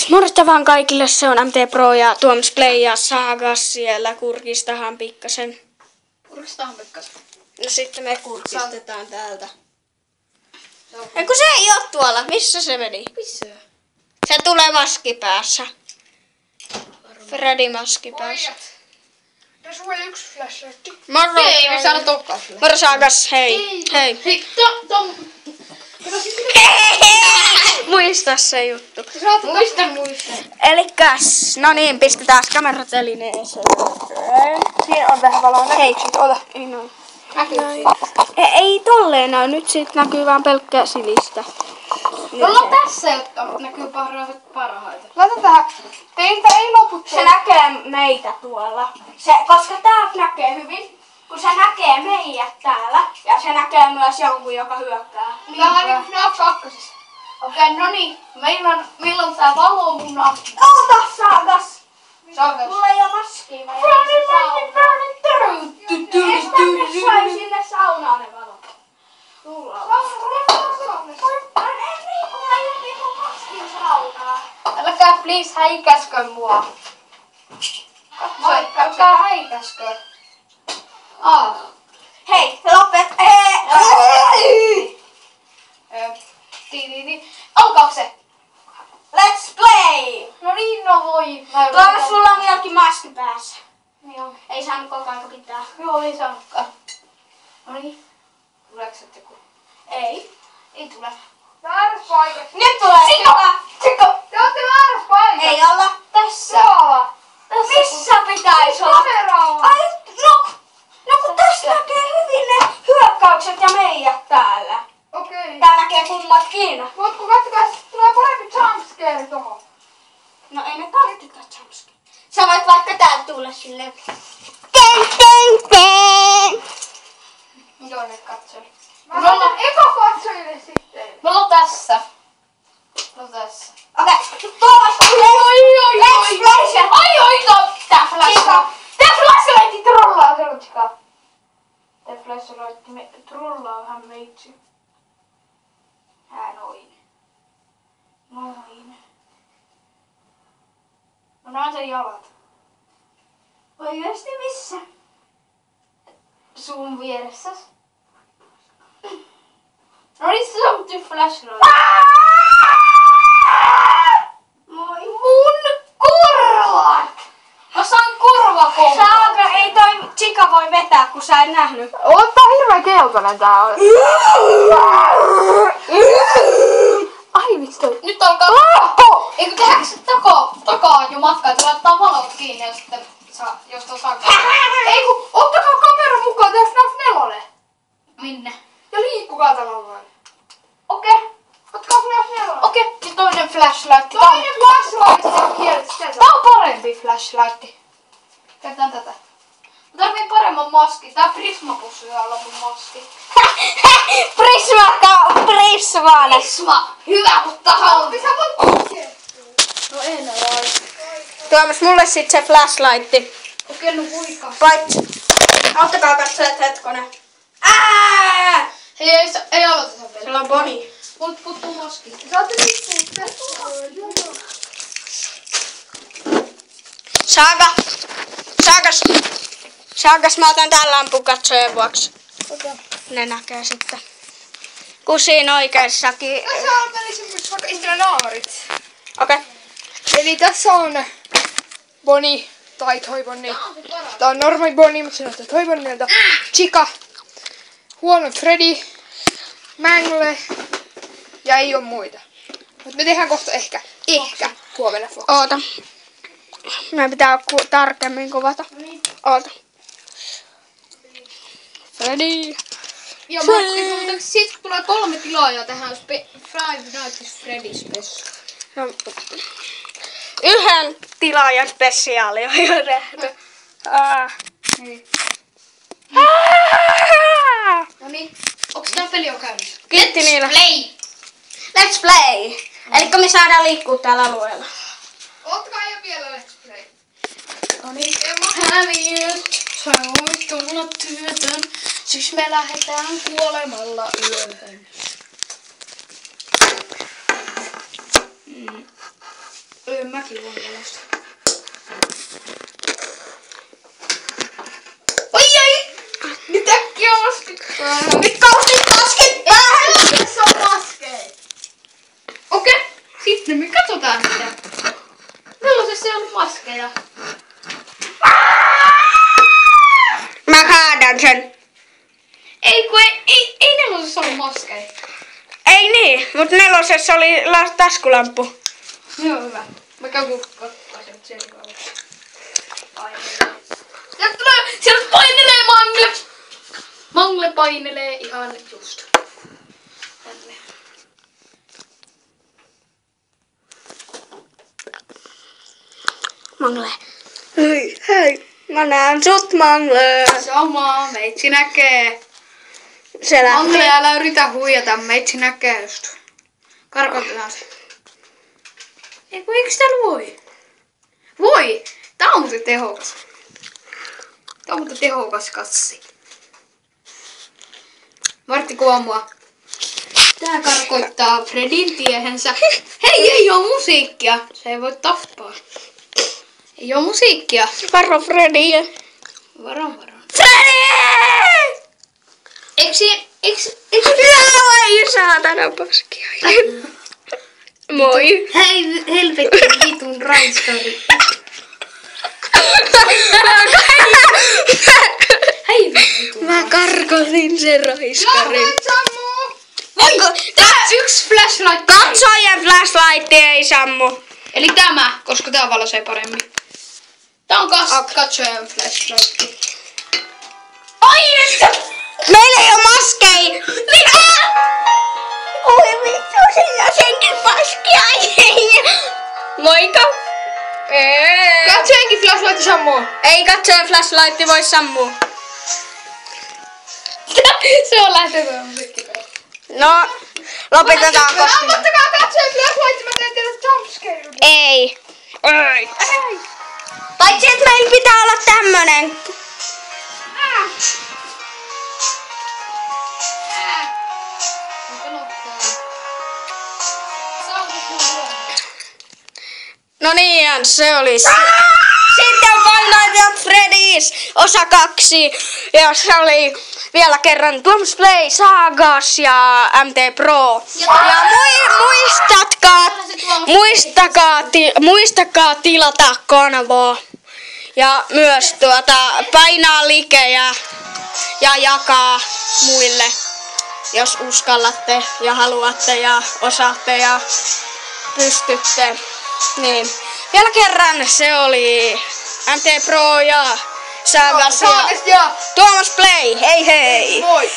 Morjesta vaan kaikille, se on MT Pro ja Tuomas Play ja Saagas siellä. Kurkistahan pikkasen. Kurkistahan pikkasen. No sitten me kurkistetaan täältä. Eiku se ei oo tuolla, missä se meni? Missä? Se tulee maskipäässä. Freddy maskipäässä. Tässä on yksi flashlight. Moro! Ei me saada tokkaa flashlight. Moro Saagas, hei! Hei! Hei, Muista se juttu. Muista. Elikkäs, no niin, pistetään kameratelineeseen. Siinä on vähän valoa. Hei, ota. ei noin. Näkyy. Ei tolleen näy, nyt sit näkyy vaan pelkkää sinistä. Ollaan tässä, jotka näkyy parhaiten. Laita tähän. Teiltä ei lopu Se näkee meitä tuolla. Koska täältä näkee hyvin, kun se näkee meidät täällä. Ja se näkee myös jonkun, joka hyökkää. Vähän niin kuin FNAF 2. Okei, no niin. Milloin tää valoo mun nahki? Oota, Saagas! Saagas. Mulla ei oo maskia. Mä sai sinne saunaan ne valot. Älkää please häikäskö mua. Älkää häikäskö. Hei, lopet! Onko se? Let's play! No niin, no voi. Tuomas, sulla on vieläkin maski päässä. Niin on. Ei saanut koko ajan pitää. Joo, ei saanutkaan. No niin. Tuleeko se joku? Ei. Ei tule. Väärässä paikassa. Nyt tulee! Siko! Te ootte väärässä paikassa. Ei olla. Tässä. Missä pitäis olla? Kameralla. Ai, no kun tästä näkee hyvin ne hyökkäykset ja meidät täällä. Okei. Tää näkee kummatkin. Mut kun katsokaa, tulee parempi jumpscare tohon. No ei me tarvitsekaan jumpscare. Sä voit vaikka täältä tulla silleen. Keng! Joo, ne katsoi. Mä laitan ekokatsojille sitten. Me ollaan tässä. Okei, Tuomas, let's play se. Tää flashlight trollaa sellaista. Tää flashlight trollaa vähän meitsi. Noin. No näen sen jalat. Oikeesti missä? Sun vieressä. No niin, se on ty flashlight. Moi. Mun korvat! Mä saan korvakompaa. Saaga, ei toi Chica voi vetää, kun sä et nähnyt. On tää hirveä keltainen tää on. Ai vitsi toi. Nyt alkaa Lappo! Eikö tehdäänkö se takaa jo matkaa, että laittaa valot kiinni ja sitten jos tuo saa. Ei kun, ottakaa kamera mukaan, tää FNAF 4. Minne? Ja liikkukaa tavallaan. Okei. Ottakaa FNAF 4. Okei, ja toinen flashlight. Toinen flashlight on kielessä. Tää on parempi flashlight. Käytetään tätä. Mä tarviin paremman maskin. Tää Prisma-pussi on ollut mun maski. Prisma. Prisma! Hyvä, mutta halvi. Sä voit No en ole. Tuomas, mulle sit se flashlightti. Okei, no voikaan. Paitsi. Auttakaa katsojat hetkonen. Hei, ei aloiteta vielä. Siellä on Bonnie. Mut puuttuu maski. Saatte liikkua. Saagas, mä otan tän lampun katsojen vuoksi. Ne näkee sitten. Kusin oikeessakin. Tässä on esimerkiksi vaikka internaarit. Okei. Eli tässä on Bonnie tai Toy Bonnie. Tää on normaali Bonnie, mutta se näyttää Toy Bonnielta. Chica, huono Freddy, Mangle ja ei oo muita. Mut me tehdään kohta ehkä huomenna Fox. Oota. Meidän pitää tarkemmin kuvata. Oota. Freddy. Ja maski, sit tulee 3 tilaajaa tähän Five Nights at Freddy's Special. No, yhden tilaajan spesiaali on jo tehty. Niin. No niin, onks tää peli on käynnissä? Kiitti Niila. Play! Let's play! Elikkä me saadaan liikkua täällä alueella. Ottakaa jo vielä Let's Play. No niin, häviöt, sä voit tulla työtön, siksi me lähdetään kuolemalla yöhön. mäkin voin pelastaa. Oi! Nyt äkkiä maskit päähän. Nyt kaustit maskit päähän! Se on maskeja. Okei, sitten me katsotaan sitä. Nelosessa ei ollut maskeja. Mä kaadan sen. Ei kun ei nelosessa ollut maskeja. Ei niin, mut nelosessa oli taskulamppu. Joo, hyvä. Mä käyn katsomaan sen seuraavaksi. Sieltä painelee Mangle! Mangle painelee ihan just. Tänne. Mangle. Hei, mä näen sut, Mangle. Sama, meitsi näkee. Se Mangle, lähtee. älä yritä huijata, meitsi näkee just. Karkotetaan se. Ei kun eikö täällä voi? Voi! Tää on muuten tehokas. Tää on muuten tehokas kassi. Martti kuvaa mua. Tää karkoittaa Fredin tiehensä. Hei, ei oo musiikkia. Se ei voi tappaa. Ei oo musiikkia. Varo Frediä. Varo. Fredi! Eiks Ai saatana paskiainen. Moi. Hei, helvetti vitun raiskari. Hei vitun. Mä karkotin sen raiskarin. Tää yksi flashlight. Katsojan flashlight ei sammu. Eli tämä, koska tää valaisee paremmin. Tää on katsojan flashlight. Ai nyt! Meillä ei oo maskei! Mitä? Oi vittu, sillä senkin paskiainen. Moikka! Katsojankin flashlight sammuu. Ei katsojan flashlight voi sammua. Se on lähtöön musiikki. No, lopetetaan koska... Ottakaa katsojan flashlight, mä teen teille jumpscare. Ei. Ei. Paitsi että meillä pitää olla tämmönen. No niin, se oli se. Sitten on Five Nights at Freddy's osa 2. Ja se oli vielä kerran Tom's Play, Sagas ja MT Pro. Ja muistakaa tilata kanavaa. Ja myös painaa likeä ja jakaa muille, jos uskallatte ja haluatte ja osaatte ja pystytte. Niin. Vielä kerran se oli MT Pro ja Sagas ja Tuomas Play. Hei hei! Moi!